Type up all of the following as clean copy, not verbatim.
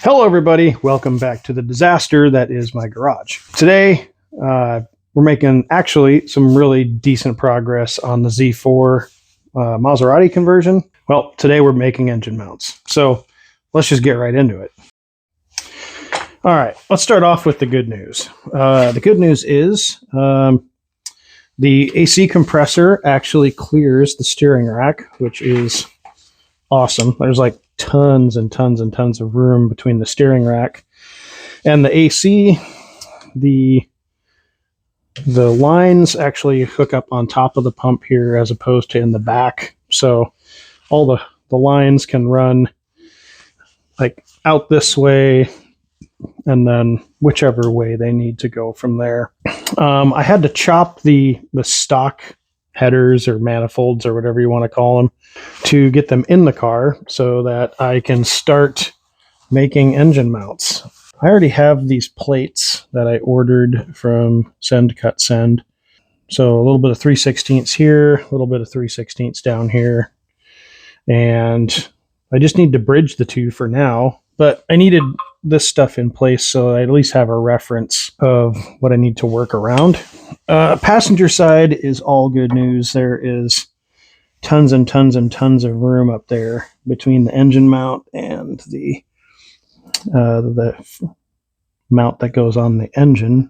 Hello everybody, welcome back to the disaster that is my garage. Today, we're making actually some really decent progress on the Z4 Maserati conversion. Well, today we're making engine mounts. So let's just get right into it. All right, let's start off with the good news. The good news is the AC compressor actually clears the steering rack, which is awesome. There's like tons and tons and tons of room between the steering rack and the AC. The lines actually hook up on top of the pump here as opposed to in the back. So all the lines can run like out this way and then whichever way they need to go from there. I had to chop the stock headers or manifolds or whatever you want to call them to get them in the car so that I can start making engine mounts. I already have these plates that I ordered from Send Cut Send. So a little bit of 3/16 here, a little bit of 3/16 down here. And I just need to bridge the two for now, but I needed this stuff in place so I at least have a reference of what I need to work around. Passenger side is all good news. There is tons and tons and tons of room up there between the engine mount and the mount that goes on the engine.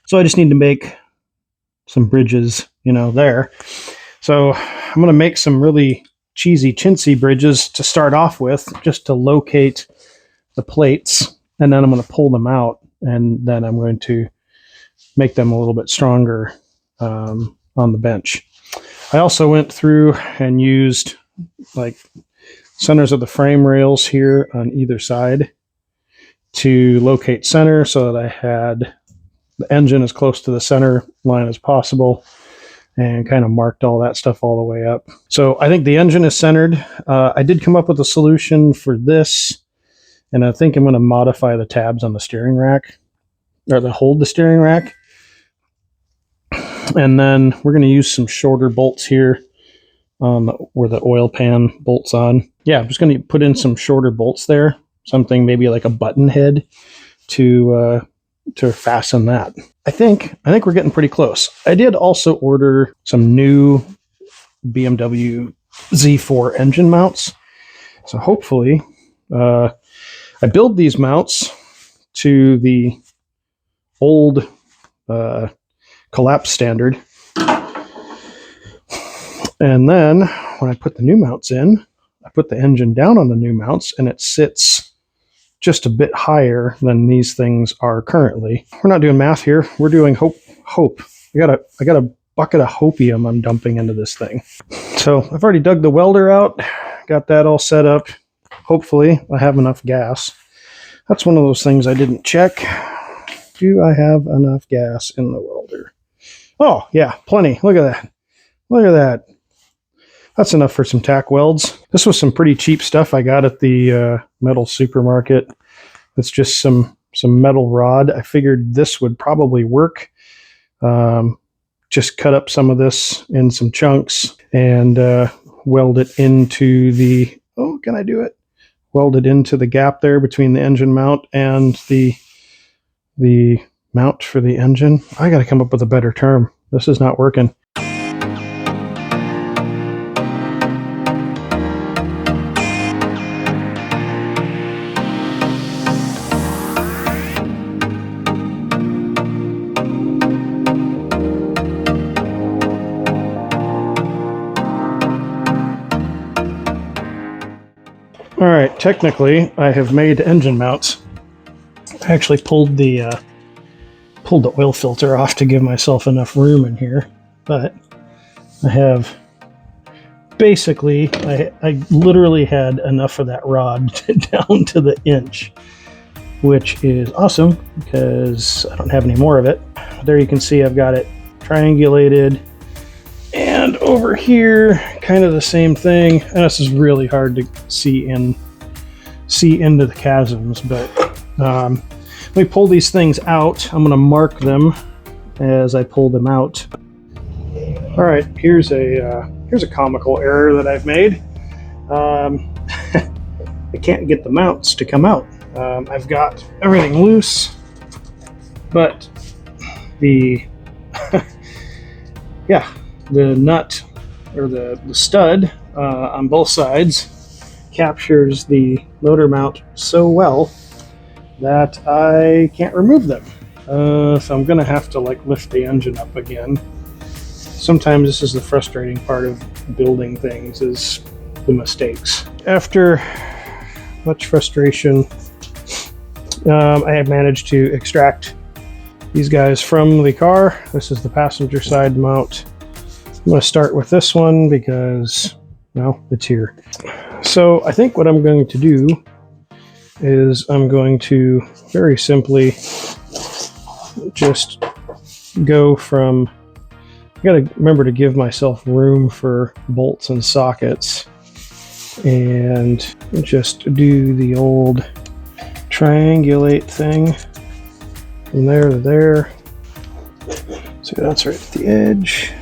So I just need to make some bridges, there. So I'm going to make some really cheesy chintzy bridges to start off with, just to locate the plates, and then I'm going to pull them out, and then I'm going to make them a little bit stronger on the bench. I also went through and used like centers of the frame rails here on either side to locate center so that I had the engine as close to the center line as possible, and kind of marked all that stuff all the way up. So I think the engine is centered. I did come up with a solution for this, and I think I'm going to modify the tabs on the steering rack, or to hold the steering rack. And then we're going to use some shorter bolts here where the oil pan bolts on. Yeah, I'm just going to put in some shorter bolts there, something maybe like a button head to fasten that. I think we're getting pretty close. I did also order some new BMW Z4 engine mounts. So hopefully I build these mounts to the old collapse standard. And then when I put the new mounts in, I put the engine down on the new mounts and it sits just a bit higher than these things are currently. We're not doing math here. We're doing hope. I got a bucket of hopium I'm dumping into this thing. So I've already dug the welder out, got that all set up. Hopefully I have enough gas. That's one of those things I didn't check. Do I have enough gas in the welder? Oh yeah, plenty. Look at that. Look at that. That's enough for some tack welds. This was some pretty cheap stuff I got at the metal supermarket. It's just some metal rod. I figured this would probably work. Just cut up some of this in some chunks and weld it into the, can I do it? Weld it into the gap there between the engine mount and the mount for the engine. I got to come up with a better term. This is not working. All right, technically, I have made engine mounts. I actually pulled the oil filter off to give myself enough room in here, but I have basically, I literally had enough of that rod down to the inch, which is awesome because I don't have any more of it. There you can see I've got it triangulated. And over here, kind of the same thing. And this is really hard to see into the chasms, but let me pull these things out. I'm going to mark them as I pull them out. All right, here's a comical error that I've made. I can't get the mounts to come out. I've got everything loose, but the yeah, the nut or the stud on both sides captures the motor mount so well that I can't remove them. So I'm gonna have to like lift the engine up again. Sometimes this is the frustrating part of building things, is the mistakes. After much frustration, I have managed to extract these guys from the car. This is the passenger side mount. I'm going to start with this one because, well, it's here. So I think what I'm going to do is I'm going to very simply just go from, I got to remember to give myself room for bolts and sockets, and just do the old triangulate thing from there to there. So that's right at the edge.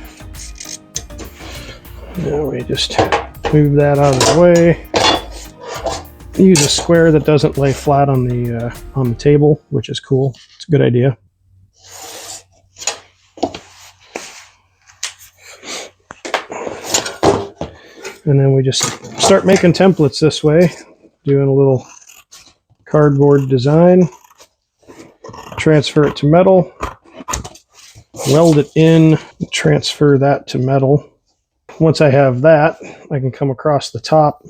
Now we just move that out of the way. Use a square that doesn't lay flat on the table, which is cool. It's a good idea. And then we just start making templates this way, doing a little cardboard design, transfer it to metal, weld it in, transfer that to metal. Once I have that, I can come across the top,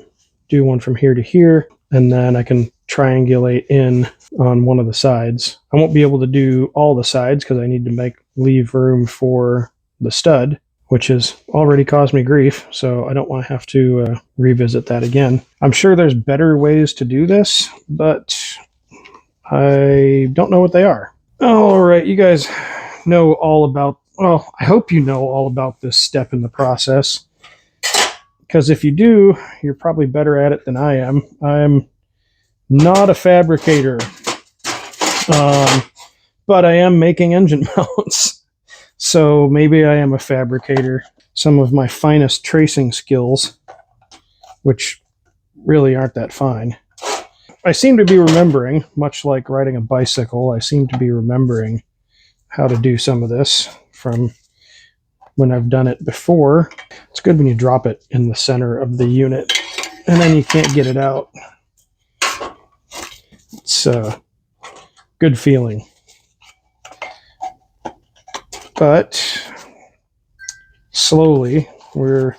do one from here to here, and then I can triangulate in on one of the sides. I won't be able to do all the sides because I need to leave room for the stud, which has already caused me grief, so I don't want to have to revisit that again. I'm sure there's better ways to do this, but I don't know what they are. All right, you guys know all about, well, I hope you know all about this step in the process, because if you do, you're probably better at it than I am. I'm not a fabricator, but I am making engine mounts. So maybe I am a fabricator. Some of my finest tracing skills, which really aren't that fine. I seem to be remembering, much like riding a bicycle, I seem to be remembering how to do some of this from when I've done it before. It's good when you drop it in the center of the unit and then you can't get it out. It's a good feeling. But slowly we're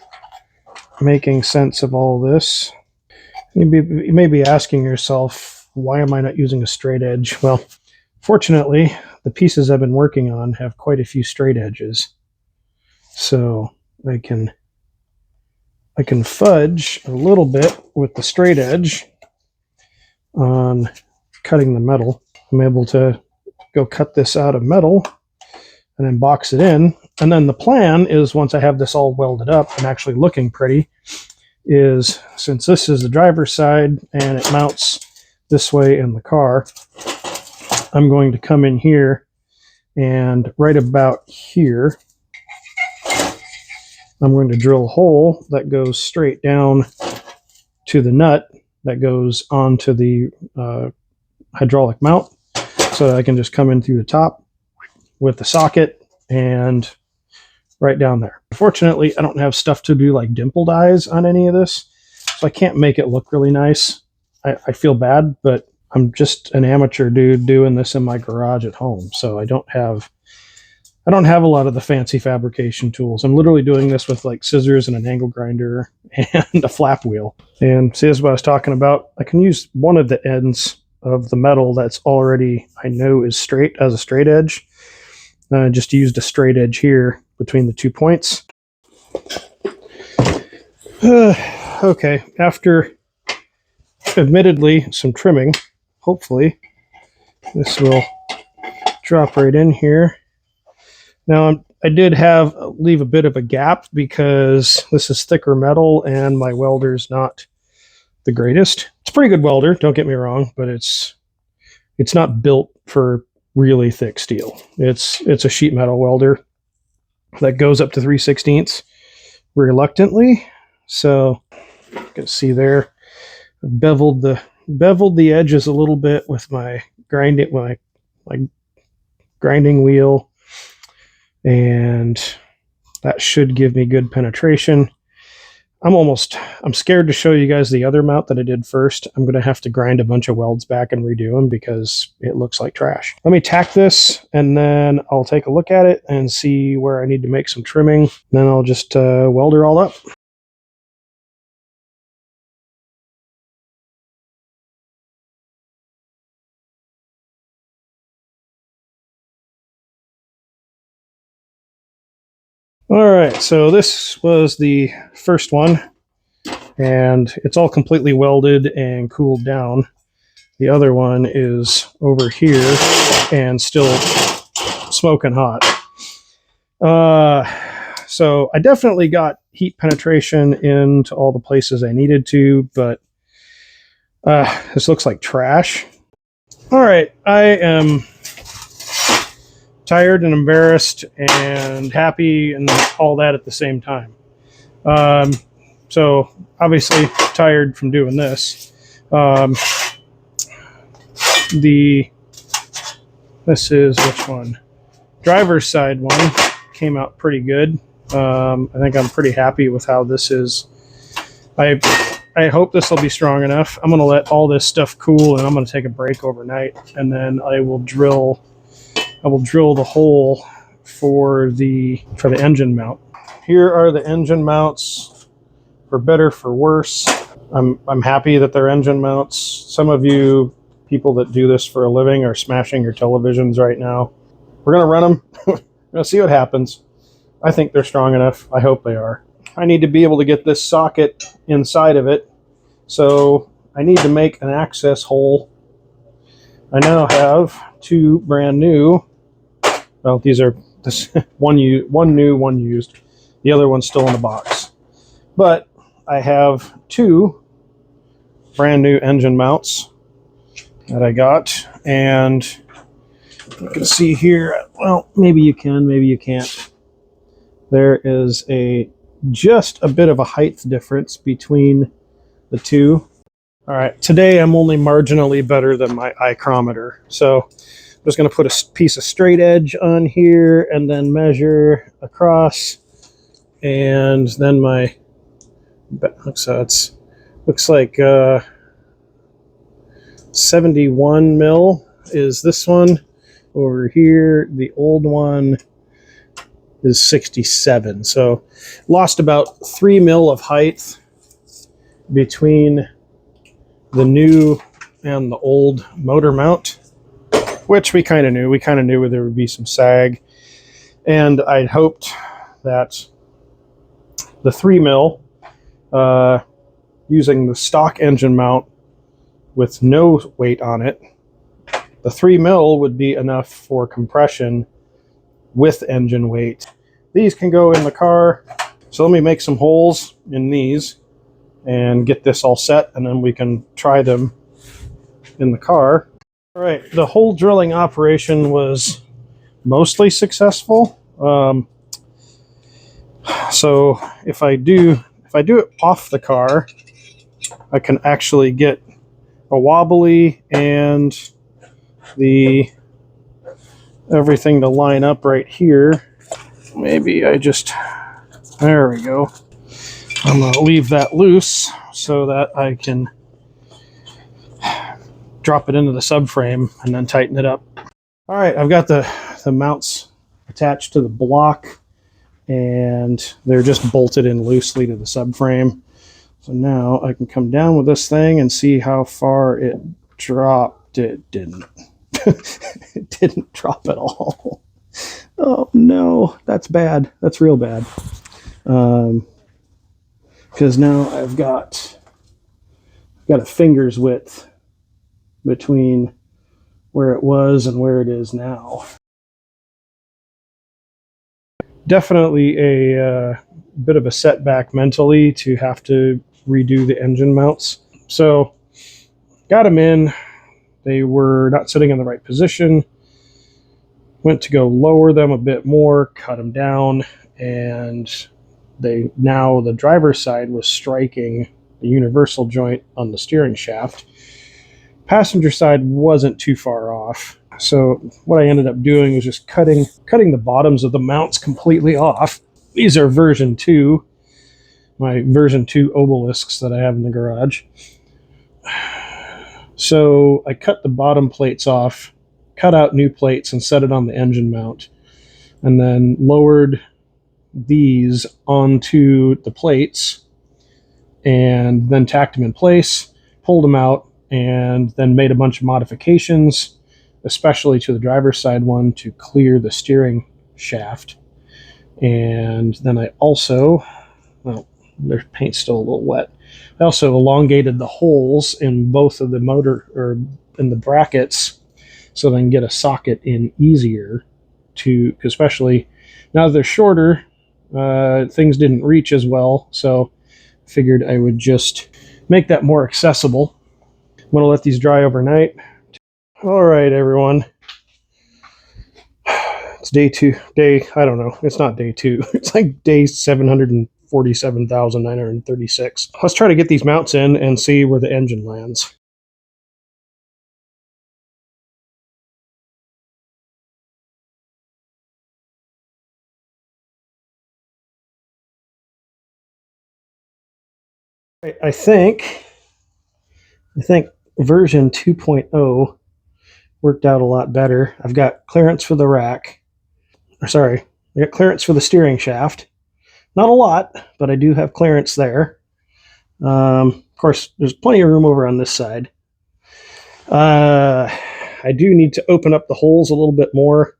making sense of all this. You may be asking yourself, why am I not using a straight edge? Well, fortunately, the pieces I've been working on have quite a few straight edges. So I can fudge a little bit with the straight edge on cutting the metal. I'm able to go cut this out of metal and then box it in. And then the plan is, once I have this all welded up and actually looking pretty, is since this is the driver's side and it mounts this way in the car, I'm going to come in here and right about here, I'm going to drill a hole that goes straight down to the nut that goes onto the hydraulic mount, so that I can just come in through the top with the socket and right down there. Unfortunately, I don't have stuff to do like dimpled eyes on any of this, so I can't make it look really nice. I feel bad, but I'm just an amateur dude doing this in my garage at home, so I don't have a lot of the fancy fabrication tools. I'm literally doing this with like scissors and an angle grinder and a flap wheel. And see, this is what I was talking about. I can use one of the ends of the metal that's already, I know, is straight as a straight edge. I just used a straight edge here between the 2 points. Okay, after admittedly some trimming, hopefully this will drop right in here. Now I did leave a bit of a gap because this is thicker metal and my welder's not the greatest. It's a pretty good welder, don't get me wrong, but it's not built for really thick steel. It's a sheet metal welder that goes up to 3/16 reluctantly. So you can see there, Beveled the edges a little bit with my grinding wheel, and that should give me good penetration. I'm scared to show you guys the other mount that I did first. I'm going to have to grind a bunch of welds back and redo them because it looks like trash. Let me tack this, and then I'll take a look at it and see where I need to make some trimming. Then I'll just weld her all up. All right, so this was the first one, and it's all completely welded and cooled down. The other one is over here and still smoking hot. So I definitely got heat penetration into all the places I needed to, but this looks like trash. All right, I am tired and embarrassed and happy and all that at the same time. So obviously tired from doing this. This is which one? Driver's side one came out pretty good. I think I'm pretty happy with how this is. I hope this will be strong enough. I'm going to let all this stuff cool, and I'm going to take a break overnight, and then I will drill the hole for the engine mount. Here are the engine mounts, for better, for worse. I'm happy that they're engine mounts. Some of you people that do this for a living are smashing your televisions right now. We're going to run them. We're going to see what happens. I think they're strong enough. I hope they are. I need to be able to get this socket inside of it, so I need to make an access hole. I now have two brand new. Well, these are one new, one used. The other one's still in the box. But I have two brand new engine mounts that I got, and you can see here, well, maybe you can, maybe you can't. There is just a bit of a height difference between the two. All right, today I'm only marginally better than my ichrometer. So I'm just going to put a piece of straight edge on here and then measure across. And then looks like 71 mil is this one. Over here, the old one is 67. So lost about 3 mil of height between the new and the old motor mount, which we kind of knew. We kind of knew there would be some sag, and I'd hoped that the 3 mil, using the stock engine mount with no weight on it, the 3 mil would be enough for compression with engine weight. These can go in the car, so let me make some holes in these and get this all set, and then we can try them in the car. All right, the hole drilling operation was mostly successful. So if I do it off the car, I can actually get a wobbly and everything to line up right here. Maybe there we go. I'm going to leave that loose so that I can drop it into the subframe and then tighten it up. All right, I've got the mounts attached to the block, and they're just bolted in loosely to the subframe. So now I can come down with this thing and see how far it dropped. It didn't. It didn't drop at all. Oh no, that's bad. That's real bad. Because now I've got a finger's width between where it was and where it is now. Definitely a bit of a setback mentally to have to redo the engine mounts. So got them in. They were not sitting in the right position. Went to go lower them a bit more, cut them down, and now the driver's side was striking the universal joint on the steering shaft. Passenger side wasn't too far off. So what I ended up doing was just cutting the bottoms of the mounts completely off. These are version 2, my version 2 obelisks that I have in the garage. So I cut the bottom plates off, cut out new plates, and set it on the engine mount, and then lowered these onto the plates, and then tacked them in place, pulled them out, and then made a bunch of modifications, especially to the driver's side one, to clear the steering shaft. And then I also, well, their paint's still a little wet. I also elongated the holes in both of the motor, or in the brackets, so they can get a socket in easier, to, especially now that they're shorter, things didn't reach as well, so I figured I would just make that more accessible. I'm going to let these dry overnight. All right, everyone. It's day 2. I don't know. It's not day 2. It's like day 747,936. Let's try to get these mounts in and see where the engine lands. I think version 2.0 worked out a lot better. I've got clearance for the rack. I got clearance for the steering shaft. Not a lot, but I do have clearance there. Of course, there's plenty of room over on this side. I do need to open up the holes a little bit more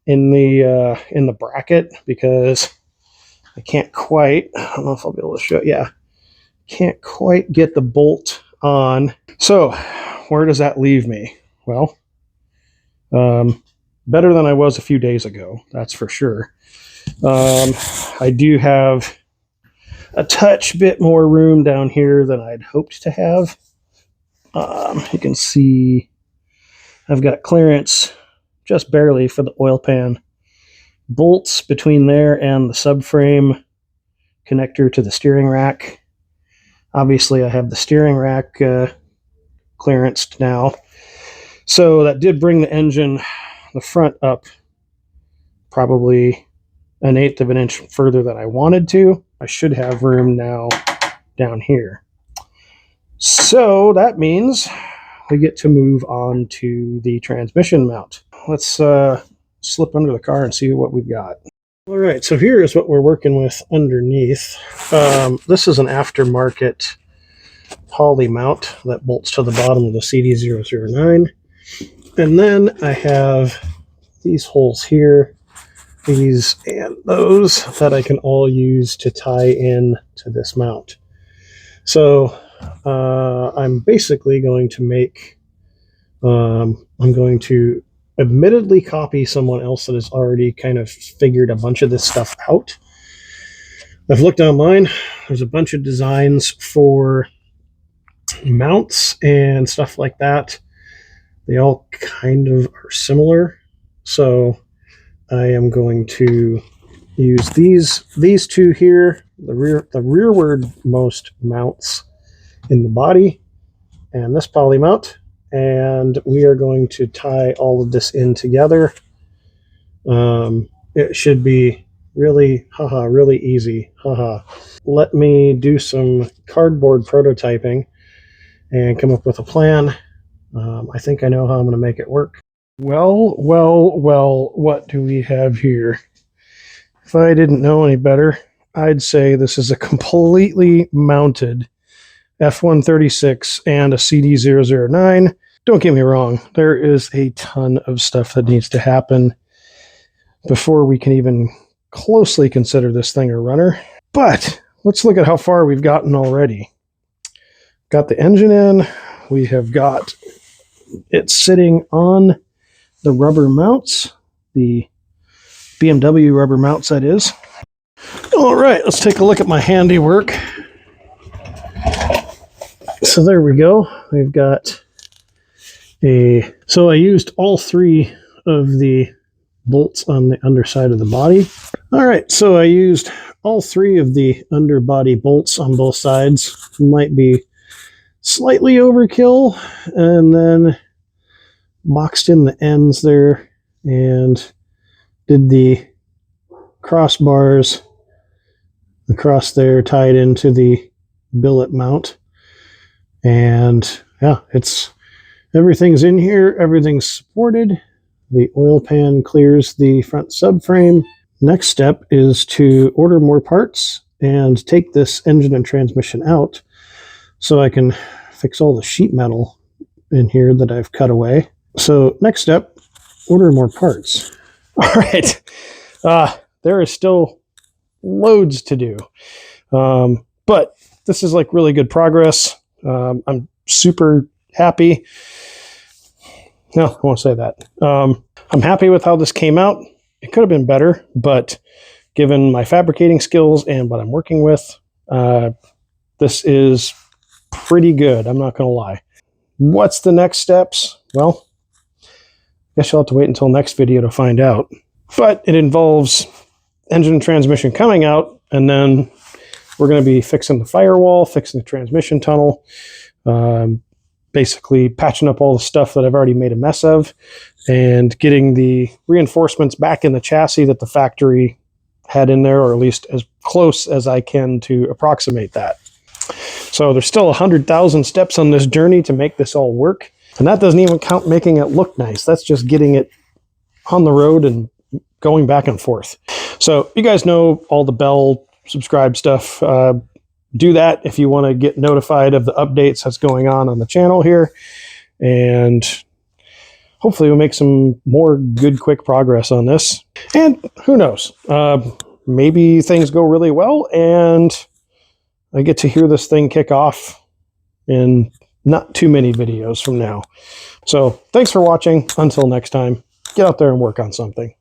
in the bracket, because I can't quite, I don't know if I'll be able to show it. Yeah, can't quite get the bolt on. So where does that leave me? Well, better than I was a few days ago, that's for sure. I do have a touch bit more room down here than I'd hoped to have. You can see I've got clearance just barely for the oil pan. Bolts between there and the subframe connector to the steering rack. Obviously, I have the steering rack clearanced now. So that did bring the engine, the front, up probably 1/8 of an inch further than I wanted to. I should have room now down here. So that means we get to move on to the transmission mount. Let's slip under the car and see what we've got. All right, so here is what we're working with underneath. This is an aftermarket poly mount that bolts to the bottom of the CD009. And then I have these holes here, these and those, that I can all use to tie in to this mount. So I'm basically going to make, I'm going to admittedly copy someone else that has already kind of figured a bunch of this stuff out. I've looked online. There's a bunch of designs for mounts and stuff like that. They all kind of are similar. So I am going to use these two here, the rearward most mounts in the body, and this poly mount, and we are going to tie all of this in together. It should be really easy. Let me do some cardboard prototyping and come up with a plan. I think I know how I'm going to make it work. Well, what do we have here? If I didn't know any better, I'd say this is a completely mounted F136 and a CD009. Don't get me wrong, there is a ton of stuff that needs to happen before we can even closely consider this thing a runner. But let's look at how far we've gotten already. Got the engine in. We have got it sitting on the rubber mounts, the BMW rubber mounts, that is. All right, let's take a look at my handiwork. So there we go. We've got so I used all 3 of the bolts on the underside of the body. All right, so I used all three of the underbody bolts on both sides. Might be slightly overkill, and then boxed in the ends there and did the crossbars across there tied into the billet mount. And yeah, everything's in here, everything's supported. The oil pan clears the front subframe. Next step is to order more parts and take this engine and transmission out so I can fix all the sheet metal in here that I've cut away. So next step, order more parts. All right. There is still loads to do. But this is like really good progress. I'm super happy. No, I won't say that. I'm happy with how this came out. It could have been better, but given my fabricating skills and what I'm working with, this is pretty good. I'm not going to lie. What's the next steps? Well, I guess you'll have to wait until next video to find out. But it involves engine and transmission coming out, and then we're going to be fixing the firewall, fixing the transmission tunnel, basically patching up all the stuff that I've already made a mess of, and getting the reinforcements back in the chassis that the factory had in there, or at least as close as I can to approximate that. So there's still 100,000 steps on this journey to make this all work. And that doesn't even count making it look nice. That's just getting it on the road and going back and forth. So you guys know all the bell subscribe stuff. Do that if you want to get notified of the updates that's going on the channel here. And hopefully we'll make some more good, quick progress on this. And who knows? Maybe things go really well and I get to hear this thing kick off in not too many videos from now. So thanks for watching. Until next time, get out there and work on something.